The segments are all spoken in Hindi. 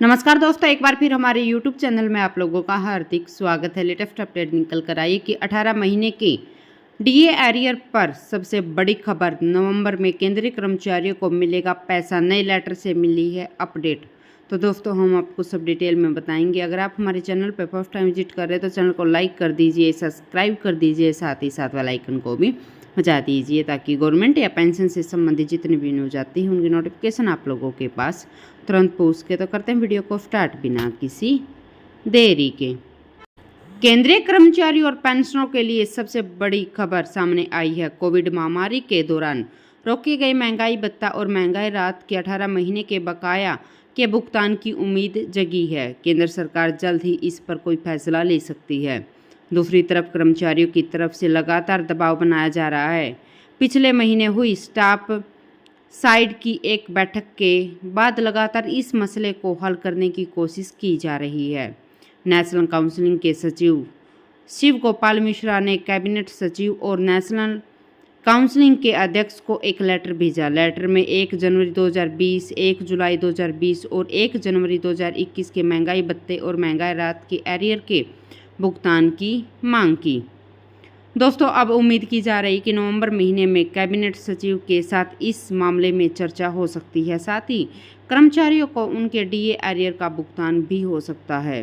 नमस्कार दोस्तों, एक बार फिर हमारे YouTube चैनल में आप लोगों का हार्दिक स्वागत है। लेटेस्ट अपडेट निकल कर आई कि 18 महीने के डीए एरियर पर सबसे बड़ी खबर। नवंबर में केंद्रीय कर्मचारियों को मिलेगा पैसा, नए लेटर से मिली है अपडेट। तो दोस्तों हम आपको सब डिटेल में बताएंगे। अगर आप हमारे चैनल पर फर्स्ट टाइम विजिट कर रहे हैं तो चैनल को लाइक कर दीजिए, सब्सक्राइब कर दीजिए, साथ ही साथ वाला आइकन को भी बजा दीजिए ताकि गवर्नमेंट या पेंशन से संबंधित जितनी भी न्यूज आती है उनकी नोटिफिकेशन आप लोगों के पास तुरंत पहुँच के। तो करते हैं वीडियो को स्टार्ट बिना किसी देरी के। केंद्रीय कर्मचारी और पेंशनरों के लिए सबसे बड़ी खबर सामने आई है। कोविड महामारी के दौरान रोके गए महंगाई भत्ता और महंगाई राहत के 18 महीने के बकाया के भुगतान की उम्मीद जगी है। केंद्र सरकार जल्द ही इस पर कोई फैसला ले सकती है। दूसरी तरफ कर्मचारियों की तरफ से लगातार दबाव बनाया जा रहा है। पिछले महीने हुई स्टाफ साइड की एक बैठक के बाद लगातार इस मसले को हल करने की कोशिश की जा रही है। नेशनल काउंसिल के सचिव शिव गोपाल मिश्रा ने कैबिनेट सचिव और नेशनल काउंसिल के अध्यक्ष को एक लेटर भेजा। लेटर में 1 जनवरी 2020, 1 जुलाई 2020 और 1 जनवरी 2021 के महंगाई भत्ते और महंगाई राहत के एरियर के भुगतान की मांग की। दोस्तों अब उम्मीद की जा रही कि नवंबर महीने में कैबिनेट सचिव के साथ इस मामले में चर्चा हो सकती है। साथ ही कर्मचारियों को उनके डीए एरियर का भुगतान भी हो सकता है।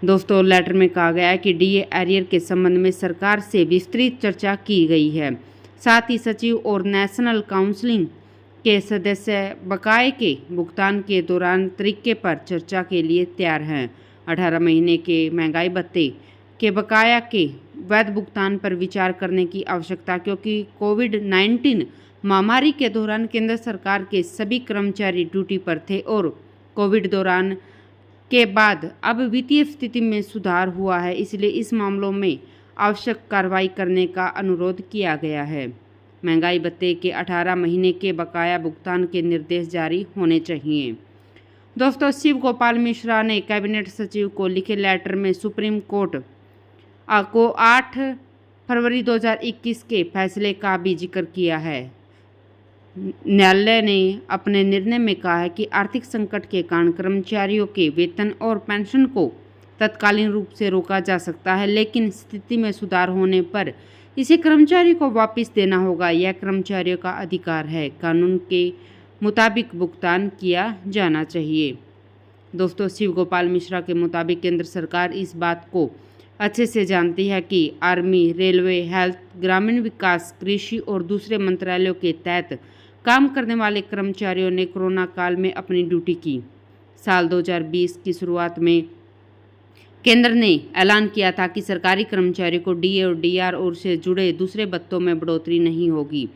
दोस्तों लेटर में कहा गया है कि डीए एरियर के संबंध में सरकार से विस्तृत चर्चा की गई है। साथ ही सचिव और नेशनल काउंसिल के सदस्य बकाये के भुगतान के दौरान तरीके पर चर्चा के लिए तैयार हैं। 18 महीने के महंगाई भत्ते के बकाया के वैध भुगतान पर विचार करने की आवश्यकता, क्योंकि कोविड-19 महामारी के दौरान केंद्र सरकार के सभी कर्मचारी ड्यूटी पर थे और कोविड दौरान के बाद अब वित्तीय स्थिति में सुधार हुआ है, इसलिए इस मामलों में आवश्यक कार्रवाई करने का अनुरोध किया गया है। महंगाई भत्ते के 18 महीने के बकाया भुगतान के निर्देश जारी होने चाहिए। दोस्तों शिव गोपाल मिश्रा ने कैबिनेट सचिव को लिखे लेटर में सुप्रीम कोर्ट को 8 फरवरी 2021 के फैसले का भी जिक्र किया है। न्यायालय ने अपने निर्णय में कहा है कि आर्थिक संकट के कारण कर्मचारियों के वेतन और पेंशन को तत्कालीन रूप से रोका जा सकता है, लेकिन स्थिति में सुधार होने पर इसे कर्मचारी को वापस देना होगा। यह कर्मचारियों का अधिकार है, कानून के मुताबिक भुगतान किया जाना चाहिए। दोस्तों शिव गोपाल मिश्रा के मुताबिक केंद्र सरकार इस बात को अच्छे से जानती है कि आर्मी, रेलवे, हेल्थ, ग्रामीण विकास, कृषि और दूसरे मंत्रालयों के तहत काम करने वाले कर्मचारियों ने कोरोना काल में अपनी ड्यूटी की। साल 2020 की शुरुआत में केंद्र ने ऐलान किया था कि सरकारी कर्मचारियों को डीए और डीआर और से जुड़े दूसरे भत्तों में बढ़ोतरी नहीं होगी।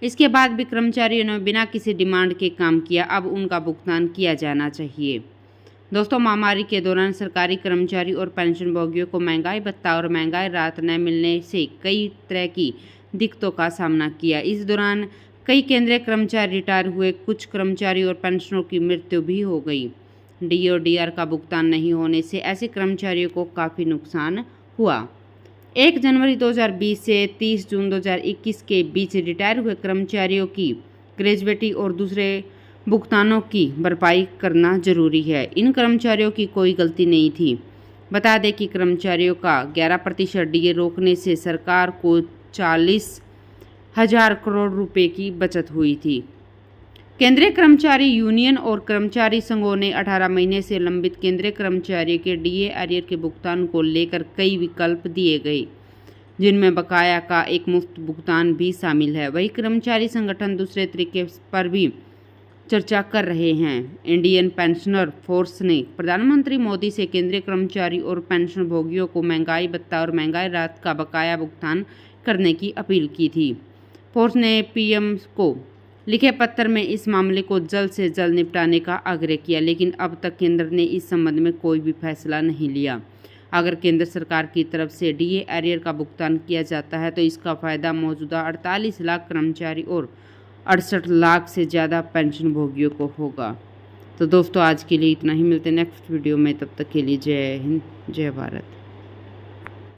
इसके बाद भी कर्मचारियों ने बिना किसी डिमांड के काम किया। अब उनका भुगतान किया जाना चाहिए। दोस्तों महामारी के दौरान सरकारी कर्मचारी और पेंशनभोगियों को महंगाई भत्ता और महंगाई राहत न मिलने से कई तरह की दिक्कतों का सामना किया। इस दौरान कई केंद्रीय कर्मचारी रिटायर हुए, कुछ कर्मचारी और पेंशनरों की मृत्यु भी हो गई। डीए और डीआर का भुगतान नहीं होने से ऐसे कर्मचारियों को काफ़ी नुकसान हुआ। 1 जनवरी 2020 से 30 जून 2021 के बीच रिटायर हुए कर्मचारियों की ग्रेजुएटी और दूसरे भुगतानों की भरपाई करना जरूरी है। इन कर्मचारियों की कोई गलती नहीं थी। बता दें कि कर्मचारियों का 11% डीए रोकने से सरकार को 40,000 करोड़ रुपए की बचत हुई थी। केंद्रीय कर्मचारी यूनियन और कर्मचारी संघों ने 18 महीने से लंबित केंद्रीय कर्मचारियों के डीए एरियर के भुगतान को लेकर कई विकल्प दिए गए, जिनमें बकाया का एक मुफ्त भुगतान भी शामिल है। वही कर्मचारी संगठन दूसरे तरीके पर भी चर्चा कर रहे हैं। इंडियन पेंशनर फोर्स ने प्रधानमंत्री मोदी से केंद्रीय कर्मचारी और पेंशनभोगियों को महंगाई भत्ता और महंगाई राहत का बकाया भुगतान करने की अपील की थी। फोर्स ने पीएम को लिखे पत्र में इस मामले को जल्द से जल्द निपटाने का आग्रह किया, लेकिन अब तक केंद्र ने इस संबंध में कोई भी फैसला नहीं लिया। अगर केंद्र सरकार की तरफ से डीए एरियर का भुगतान किया जाता है तो इसका फ़ायदा मौजूदा 48 लाख कर्मचारी और 68 लाख से ज़्यादा पेंशनभोगियों को होगा। तो दोस्तों आज के लिए इतना ही, मिलते हैं नेक्स्ट वीडियो में। तब तक के लिए जय हिंद, जय भारत।